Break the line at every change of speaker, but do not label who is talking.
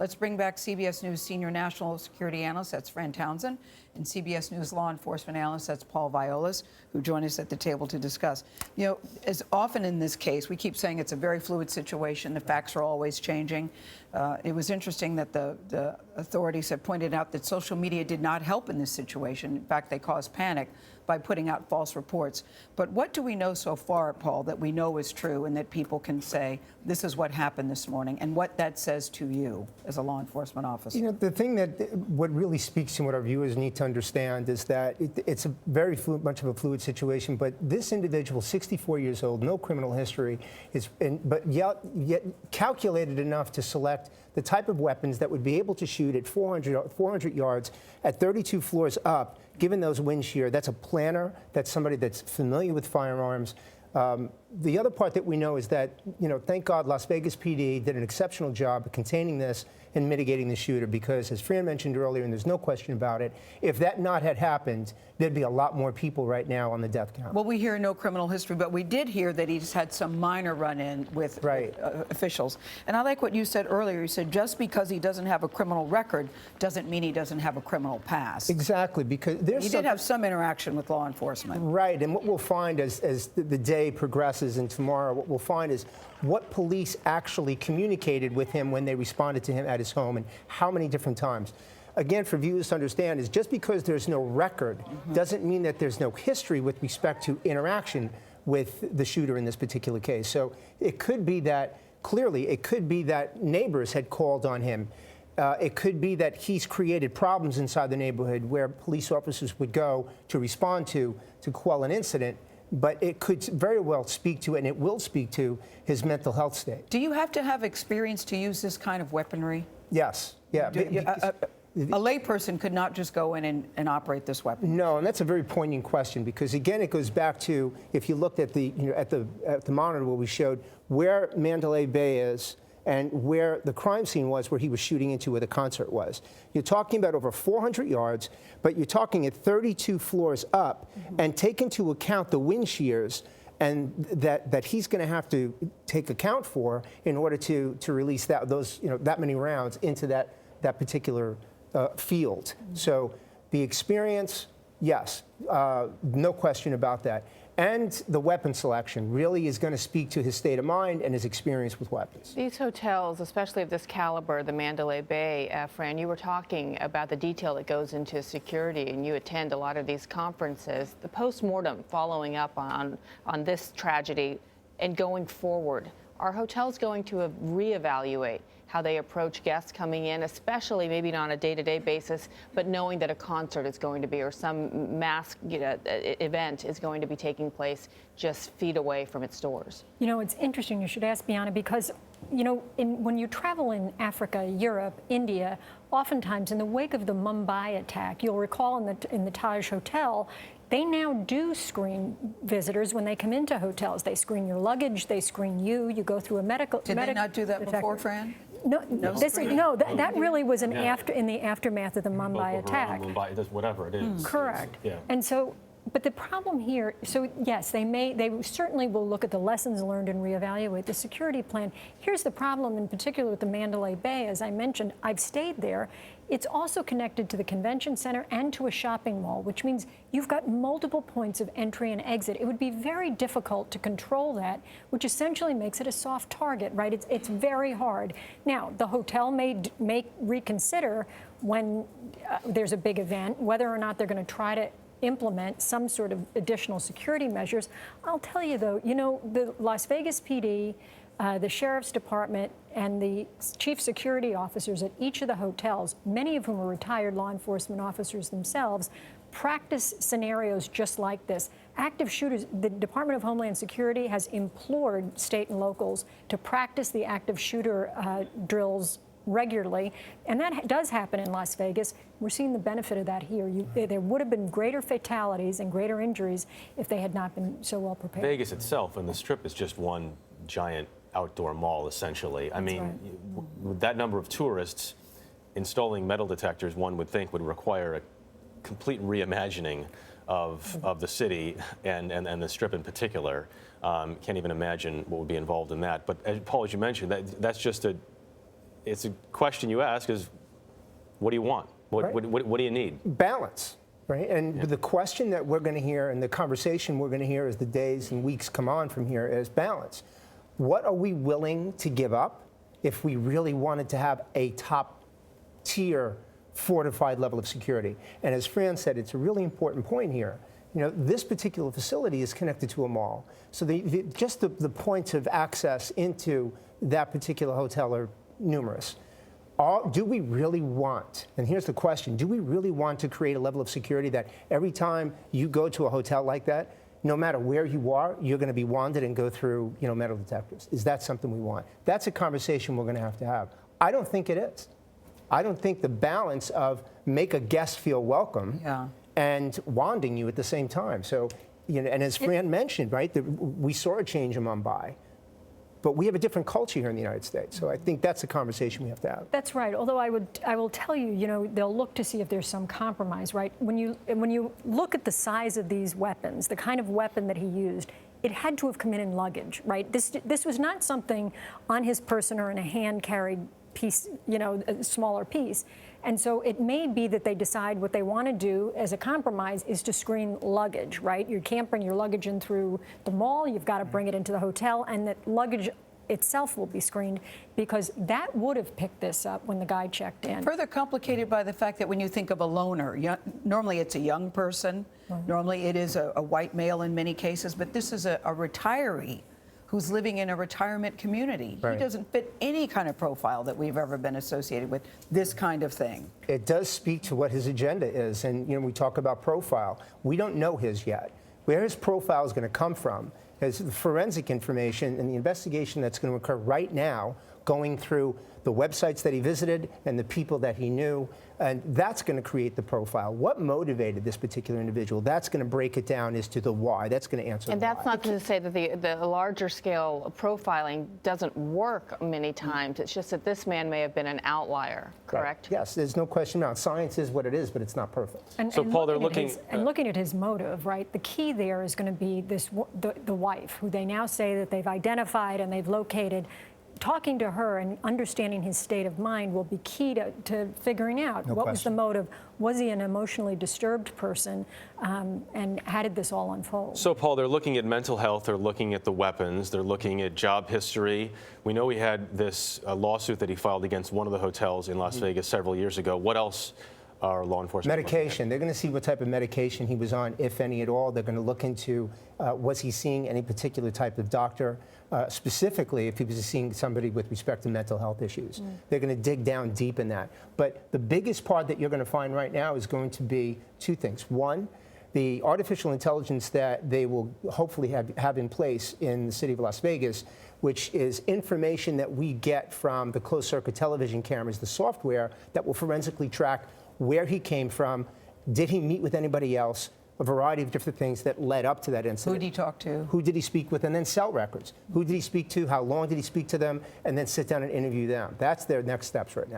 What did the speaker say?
Let's bring back CBS News senior national security analyst, that's Fran Townsend, and CBS News law enforcement analyst, that's Paul Viollis, who join us at the table to discuss. You know, as often in this case, we keep saying it's a very fluid situation. The facts are always changing. It was interesting that the authorities have pointed out that social media did not help in this situation. In fact, they caused panic by putting out false reports. But what do we know so far, Paul, that we know is true and that people can say, this is what happened this morning, and what that says to you as a law enforcement officer?
You know, the thing what really speaks to what our viewers need to understand is that it's a very much of a fluid situation, but this individual, 64 years old, no criminal history, but yet calculated enough to select the type of weapons that would be able to shoot at 400 yards at 32 floors up, given those wind shear. That's a planner. That's somebody that's familiar with firearms. The other part that we know is that, you know, thank God Las Vegas PD did an exceptional job of containing this and mitigating the shooter, because as Fran mentioned earlier, and there's no question about it, if that not had happened, there'd be a lot more people right now on the death count.
Well, we hear no criminal history, but we did hear that he's had some minor run-in with officials. And I like what you said earlier. You said just because he doesn't have a criminal record doesn't mean he doesn't have a criminal past.
Exactly, because
he did have some interaction with law enforcement.
Right, and what we'll find as the day progresses and tomorrow, what we'll find is what police actually communicated with him when they responded to him at his home and how many different times. Again, for viewers to understand, is just because there's no record doesn't mean that there's no history with respect to interaction with the shooter in this particular case. So it could be that, clearly, it could be that neighbors had called on him. It could be that he's created problems inside the neighborhood where police officers would go to respond to quell an incident. But it could very well speak to, and it will speak to, his mental health state.
Do you have to have experience to use this kind of weaponry?
Yes. Yeah.
A layperson could not just go in and operate this weapon.
No, and that's a very poignant question, because again, it goes back to, if you looked at the monitor where we showed where Mandalay Bay is and where the crime scene was, where he was shooting into, where the concert was. You're talking about over 400 yards, but you're talking at 32 floors up, and take into account the wind shears and that he's going to have to take account for in order to release that many rounds into that particular field. So the experience, yes, no question about that. And the weapon selection really is going to speak to his state of mind and his experience with weapons.
These hotels, especially of this caliber, the Mandalay Bay, Fran, you were talking about the detail that goes into security, and you attend a lot of these conferences. The post-mortem following up on this tragedy and going forward, are hotels going to reevaluate how they approach guests coming in, especially maybe not on a day-to-day basis, but knowing that a concert is going to be, or some mass event is going to be taking place just feet away from its doors? You know, it's interesting you should ask, Bianna, because, you know, when you travel in Africa, Europe, India, oftentimes in the wake of the Mumbai attack, you'll recall in the Taj Hotel, they now do screen visitors when they come into hotels. They screen your luggage, they screen you, you go through a medical...
Did they not do that before, Fran?
No, that really was in the aftermath of the Mumbai attack.
Mumbai, whatever it is.
Correct.
Yeah.
And so, but the problem here, so yes, they certainly will look at the lessons learned and reevaluate the security plan. Here's the problem in particular with the Mandalay Bay. As I mentioned, I've stayed there. It's also connected to the convention center and to a shopping mall, which means you've got multiple points of entry and exit. It would be very difficult to control that, which essentially makes it a soft target, right? It's very hard. Now, the hotel may reconsider when there's a big event, whether or not they're going to try to implement some sort of additional security measures. I'll tell you, though, you know, the Las Vegas PD, the Sheriff's Department, and the chief security officers at each of the hotels, many of whom are retired law enforcement officers themselves, practice scenarios just like this. Active shooters, the Department of Homeland Security has implored state and locals to practice the active shooter drills regularly, and that does happen in Las Vegas. We're seeing the benefit of that here. There would have been greater fatalities and greater injuries if they had not been so well prepared.
Vegas itself and the Strip is just one giant outdoor mall, essentially. I mean, with that number of tourists, installing metal detectors, one would think, would require a complete reimagining of the city and the Strip in particular. Can't even imagine what would be involved in that. But Paul, as you mentioned, that's just it's a question you ask is, what do you want? What do you need?
Balance, right? And the question that we're going to hear and the conversation we're going to hear as the days and weeks come on from here is balance. What are we willing to give up if we really wanted to have a top-tier fortified level of security? And as Fran said, it's a really important point here. You know, this particular facility is connected to a mall. So just the points of access into that particular hotel are numerous. Do we really want, and here's the question, do we really want to create a level of security that every time you go to a hotel like that, no matter where you are, you're going to be wanded and go through, you know, metal detectors? Is that something we want? That's a conversation we're going to have. I don't think it is. I don't think the balance of make a guest feel welcome and wanding you at the same time. So, you know, and as Fran mentioned, right, we saw a change in Mumbai. But we have a different culture here in the United States. So I think that's a conversation we have to have.
That's right. Although I will tell you, you know, they'll look to see if there's some compromise, right? When you look at the size of these weapons, the kind of weapon that he used, it had to have come in luggage, right? This was not something on his person or in a hand-carried piece, you know, a smaller piece. And so it may be that they decide what they want to do as a compromise is to screen luggage, right? You can't bring your luggage in through the mall. You've got to bring it into the hotel, and that luggage itself will be screened, because that would have picked this up when the guy checked in.
Further complicated by the fact that when you think of a loner, normally it's a young person. Normally it is a white male in many cases, but this is a retiree who's living in a retirement community. He doesn't fit any kind of profile that we've ever been associated with this kind of thing.
It does speak to what his agenda is. And, you know, we talk about profile. We don't know his yet. Where his profile is going to come from is the forensic information and the investigation that's going to occur right now, going through the websites that he visited and the people that he knew. And that's going to create the profile. What motivated this particular individual? That's going to break it down as to the why. That's going to answer
and
the why.
And that's not to say that the larger scale profiling doesn't work many times. It's just that this man may have been an outlier, correct?
Right. Yes, there's no question about it. Science is what it is, but it's not perfect.
And,
so, Paul, they're looking...
looking at his motive, right? The key there is going to be the wife, who they now say that they've identified and they've located. Talking to her and understanding his state of mind will be key to figuring out what was the motive. Was he an emotionally disturbed person? And how did this all unfold?
So, Paul, they're looking at mental health. They're looking at the weapons. They're looking at job history. We know he had this lawsuit that he filed against one of the hotels in Las Vegas several years ago. What else are law enforcement
medication. They're going to see what type of medication he was on, if any at all. They're going to look into was he seeing any particular type of doctor, specifically if he was seeing somebody with respect to mental health issues. They're going to dig down deep in that. But the biggest part that you're going to find right now is going to be two things. One, the artificial intelligence that they will hopefully have in place in the city of Las Vegas, which is information that we get from the closed-circuit television cameras, the software that will forensically track where he came from, did he meet with anybody else, a variety of different things that led up to that incident.
Who did he talk to?
Who did he speak with, and then cell records. Who did he speak to, how long did he speak to them, and then sit down and interview them. That's their next steps right now.